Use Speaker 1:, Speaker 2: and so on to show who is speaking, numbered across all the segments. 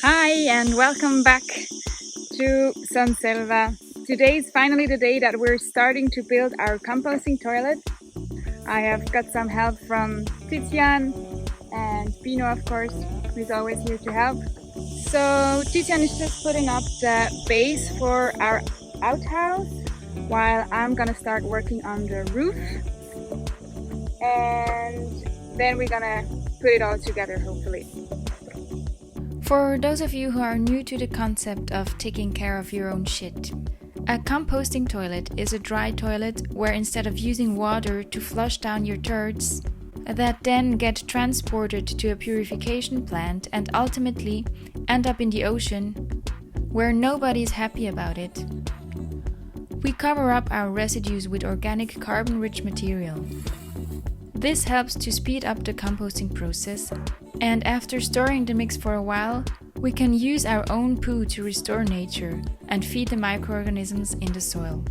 Speaker 1: Hi and welcome back to San Selva. Today is finally the day that we're starting to build our composting toilet. I have got some help from Tizian and Pino, of course, who's always here to help. So Tizian is just putting up the base for our outhouse while I'm gonna start working on the roof, and then we're gonna put it all together, hopefully.
Speaker 2: For those of you who are new to the concept of taking care of your own shit, a composting toilet is a dry toilet where instead of using water to flush down your turds, that then get transported to a purification plant and ultimately end up in the ocean, where nobody's happy about it. We cover up our residues with organic carbon-rich material. This helps to speed up the composting process, and after storing the mix for a while, we can use our own poo to restore nature and feed the microorganisms in the soil.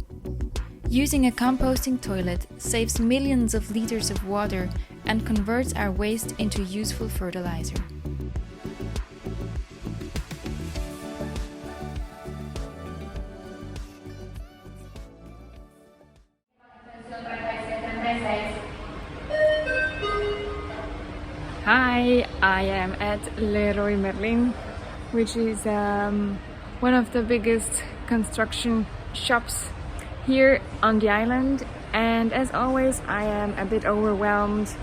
Speaker 2: Using a composting toilet saves millions of liters of water and converts our waste into useful fertilizer.
Speaker 1: Hi, I am at Leroy Merlin, which is one of the biggest construction shops here on the island, and as always I am a bit overwhelmed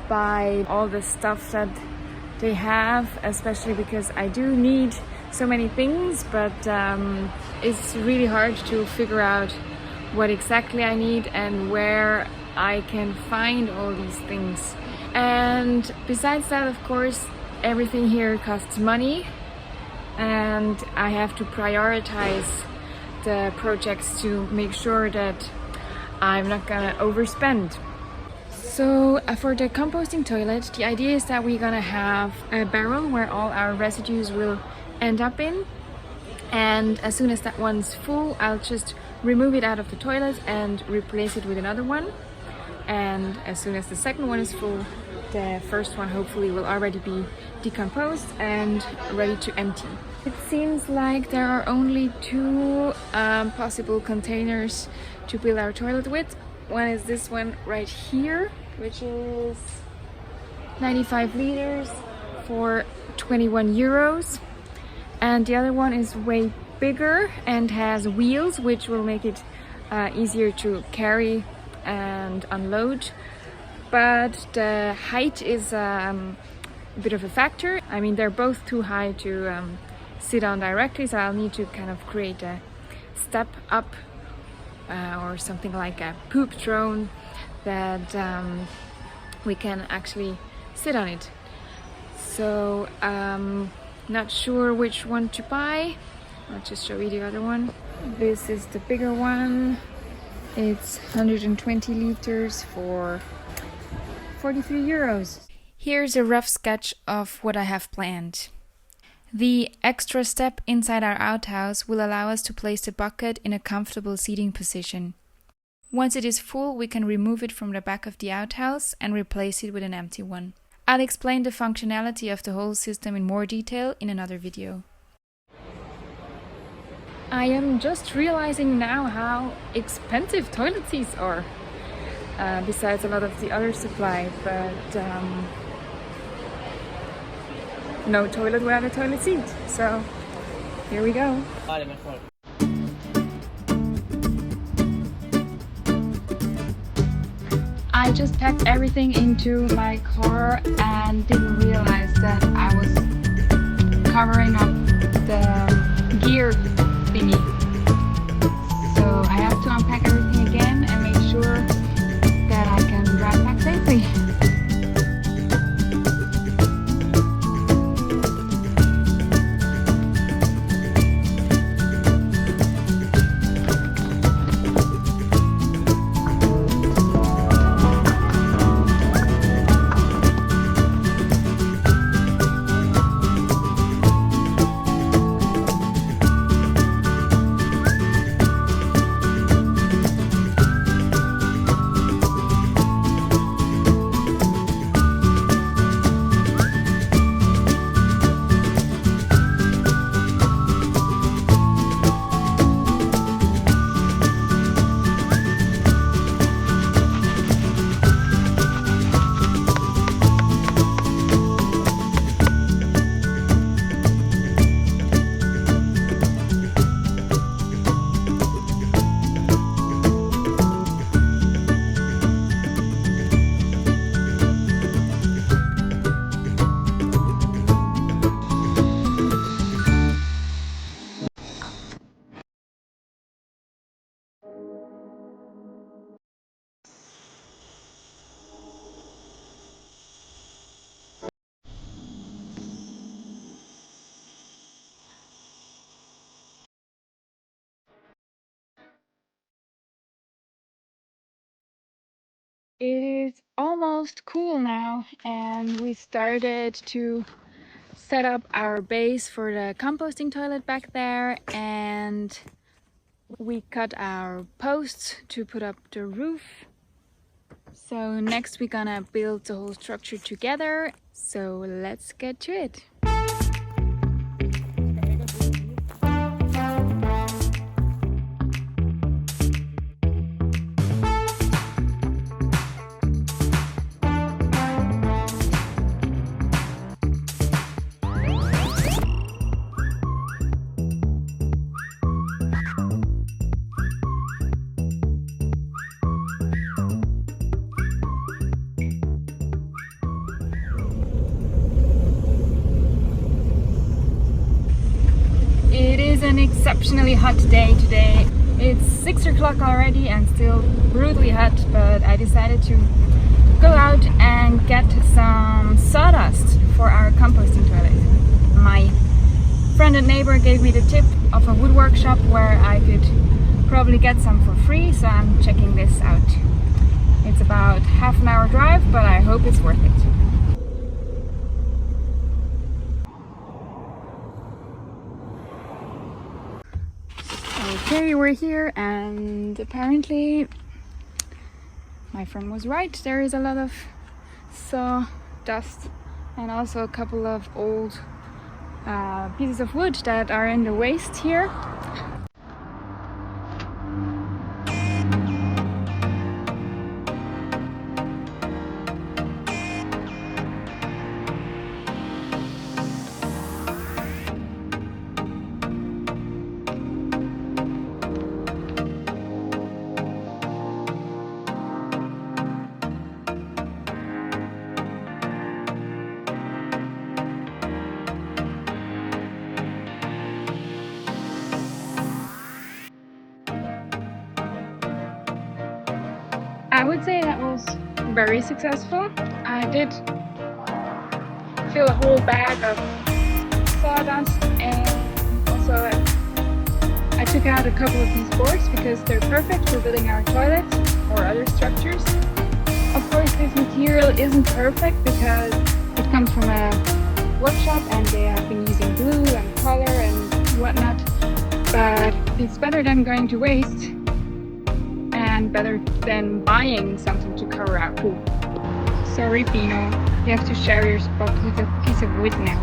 Speaker 1: by all the stuff that they have, especially because I do need so many things, but it's really hard to figure out what exactly I need and where I can find all these things. And besides that, of course, everything here costs money, and I have to prioritize the projects to make sure that I'm not gonna overspend. So for the composting toilet, the idea is that we're gonna have a barrel where all our residues will end up in, and as soon as that one's full, I'll just remove it out of the toilet and replace it with another one. And as soon as the second one is full, the first one hopefully will already be decomposed and ready to empty. It seems like there are only two possible containers to build our toilet with. One is this one right here, which is 95 liters for 21 euros. And the other one is way bigger and has wheels, which will make it easier to carry and unload, but the height is a bit of a factor. I mean, they're both too high to sit on directly, so I'll need to kind of create a step up or something like a poop throne that we can actually sit on it. So not sure which one to buy. I'll just show you the other one. This is the bigger one. It's 120 liters for 43 euros.
Speaker 2: Here's a rough sketch of what I have planned. The extra step inside our outhouse will allow us to place the bucket in a comfortable seating position. Once it is full, we can remove it from the back of the outhouse and replace it with an empty one. I'll explain the functionality of the whole system in more detail in another video.
Speaker 1: I am just realizing now how expensive toilet seats are, besides a lot of the other supply, but no toilet without a toilet seat, so here we go. I just packed everything into my car and didn't realize that I was covering up the gear thingy. So I have to unpack everything again and make sure that I can drive back safely. It is almost cool now, and we started to set up our base for the composting toilet back there, and we cut our posts to put up the roof. So next we're gonna build the whole structure together, so let's get to it. It is an exceptionally hot day today. It's 6 o'clock already and still brutally hot, but I decided to go out and get some sawdust for our composting toilet. My friend and neighbor gave me the tip of a wood workshop where I could probably get some for free, so I'm checking this out. It's about half an hour drive, but I hope it's worth it. Okay, we're here, and apparently my friend was right. There is a lot of sawdust and also a couple of old pieces of wood that are in the waste here. I would say that was very successful. I did fill a whole bag of sawdust, and also I took out a couple of these boards because they're perfect for building our toilet or other structures. Of course, this material isn't perfect because it comes from a workshop and they have been using glue and color and whatnot, but it's better than going to waste and better than buying something to cover our pool. Sorry, Pino, you have to share your spot with a piece of wood now.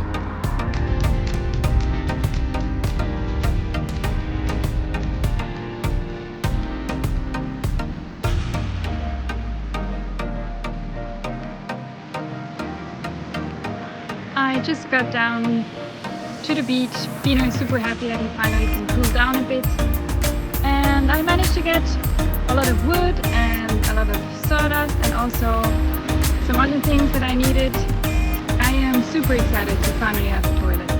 Speaker 1: I just got down to the beach. Pino is super happy that he finally can cool down a bit. And I managed to get a lot of wood and a lot of sawdust and also some other things that I needed. I am super excited to finally have a toilet.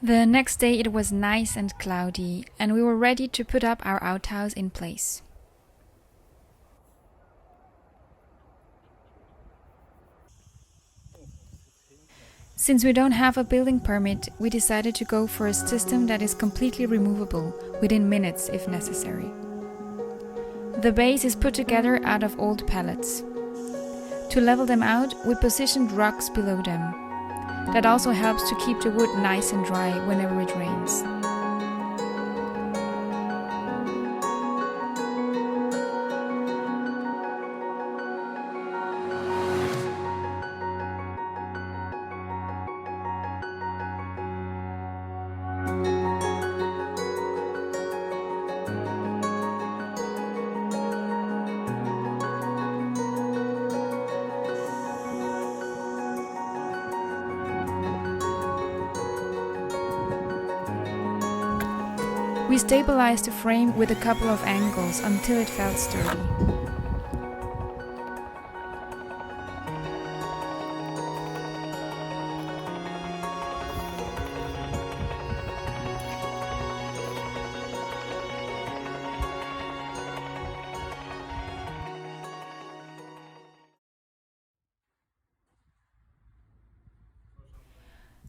Speaker 2: The next day it was nice and cloudy, and we were ready to put up our outhouse in place. Since we don't have a building permit, we decided to go for a system that is completely removable, within minutes if necessary. The base is put together out of old pallets. To level them out, we positioned rocks below them. That also helps to keep the wood nice and dry whenever it rains. We stabilized the frame with a couple of angles until it felt sturdy.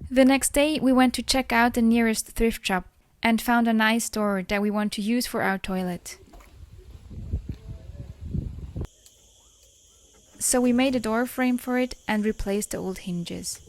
Speaker 2: The next day, we went to check out the nearest thrift shop and found a nice door that we want to use for our toilet. So we made a door frame for it and replaced the old hinges.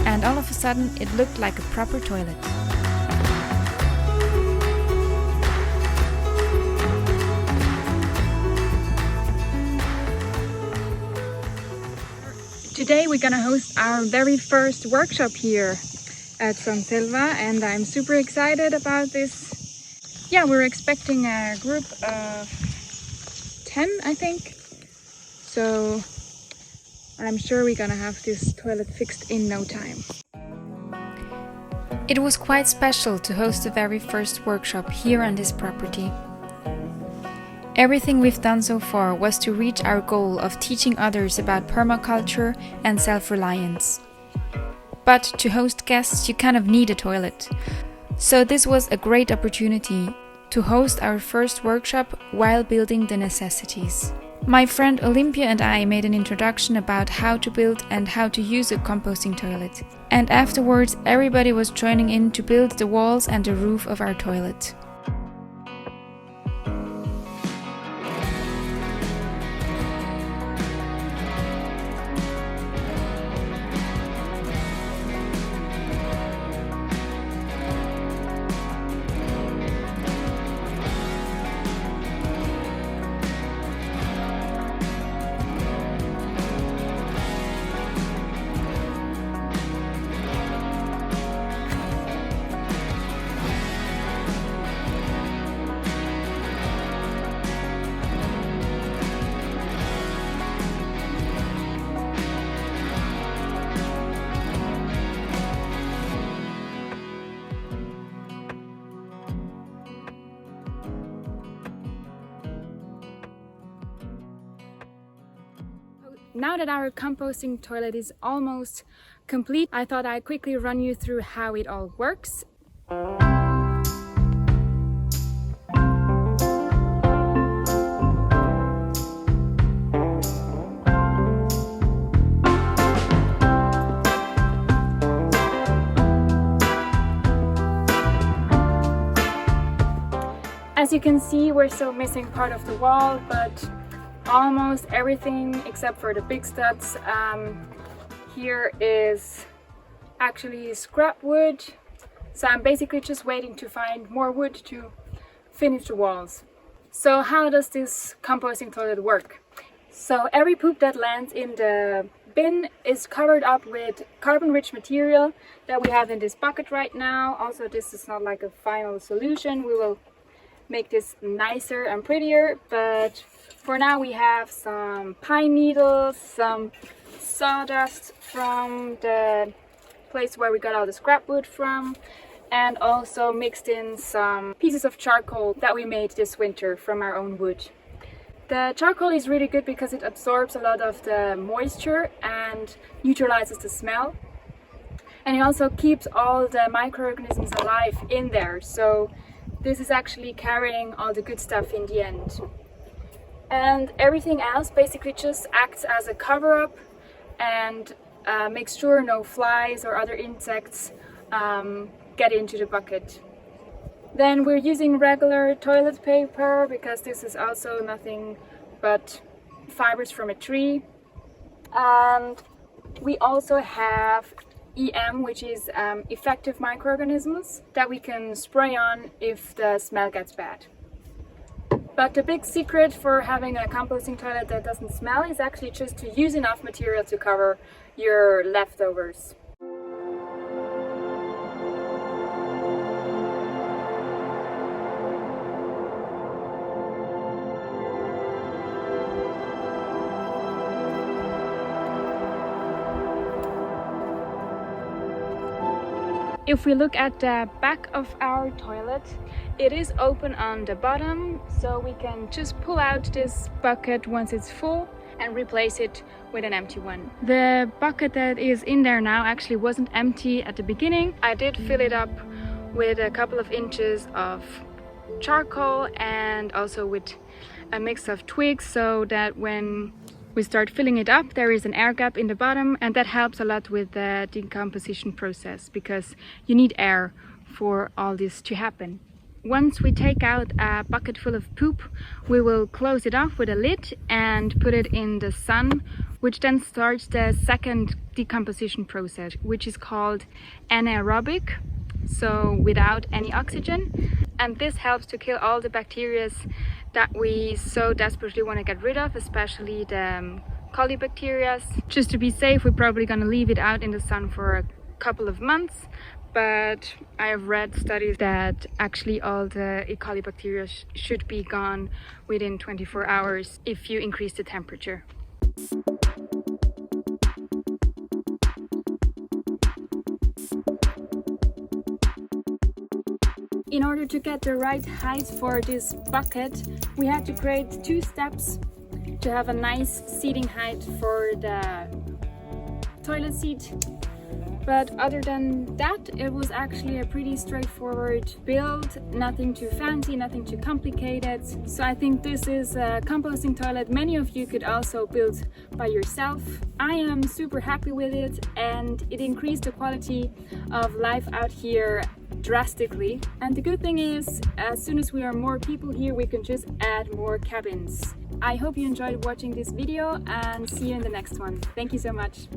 Speaker 2: And all of a sudden, it looked like a proper toilet.
Speaker 1: Today we're gonna host our very first workshop here at San Selva, and I'm super excited about this. Yeah, we're expecting a group of 10, I think. So I'm sure we're gonna have this toilet fixed in no time.
Speaker 2: It was quite special to host the very first workshop here on this property. Everything we've done so far was to reach our goal of teaching others about permaculture and self-reliance. But to host guests, you kind of need a toilet. So this was a great opportunity to host our first workshop while building the necessities. My friend Olympia and I made an introduction about how to build and how to use a composting toilet. And afterwards, everybody was joining in to build the walls and the roof of our toilet.
Speaker 1: Now that our composting toilet is almost complete, I thought I'd quickly run you through how it all works. As you can see, we're still missing part of the wall, but almost everything except for the big studs here is actually scrap wood. So I'm basically just waiting to find more wood to finish the walls. So how does this composting toilet work? So every poop that lands in the bin is covered up with carbon-rich material that we have in this bucket right now. Also, this is not like a final solution. We will make this nicer and prettier, but for now we have some pine needles, some sawdust from the place where we got all the scrap wood from, and also mixed in some pieces of charcoal that we made this winter from our own wood. The charcoal is really good because it absorbs a lot of the moisture and neutralizes the smell. And it also keeps all the microorganisms alive in there. So this is actually carrying all the good stuff in the end. And everything else basically just acts as a cover-up and makes sure no flies or other insects get into the bucket. Then we're using regular toilet paper because this is also nothing but fibers from a tree. And we also have EM, which is effective microorganisms that we can spray on if the smell gets bad. But the big secret for having a composting toilet that doesn't smell is actually just to use enough material to cover your leftovers. If we look at the back of our toilet, it is open on the bottom, so we can just pull out this bucket once it's full and replace it with an empty one. The bucket that is in there now actually wasn't empty at the beginning. I did fill it up with a couple of inches of charcoal and also with a mix of twigs, so that when we start filling it up, there is an air gap in the bottom, and that helps a lot with the decomposition process because you need air for all this to happen. Once we take out a bucket full of poop, we will close it off with a lid and put it in the sun, which then starts the second decomposition process, which is called anaerobic, so without any oxygen. And this helps to kill all the bacteria that we so desperately want to get rid of, especially the colibacteria. Just to be safe, we're probably going to leave it out in the sun for a couple of months, but I have read studies that actually all the E. coli bacteria should be gone within 24 hours if you increase the temperature. In order to get the right height for this bucket, we had to create 2 steps to have a nice seating height for the toilet seat. But other than that, it was actually a pretty straightforward build, nothing too fancy, nothing too complicated. So I think this is a composting toilet many of you could also build by yourself. I am super happy with it, and it increased the quality of life out here drastically. And the good thing is, as soon as we are more people here, we can just add more cabins. I hope you enjoyed watching this video, and see you in the next one. Thank you so much.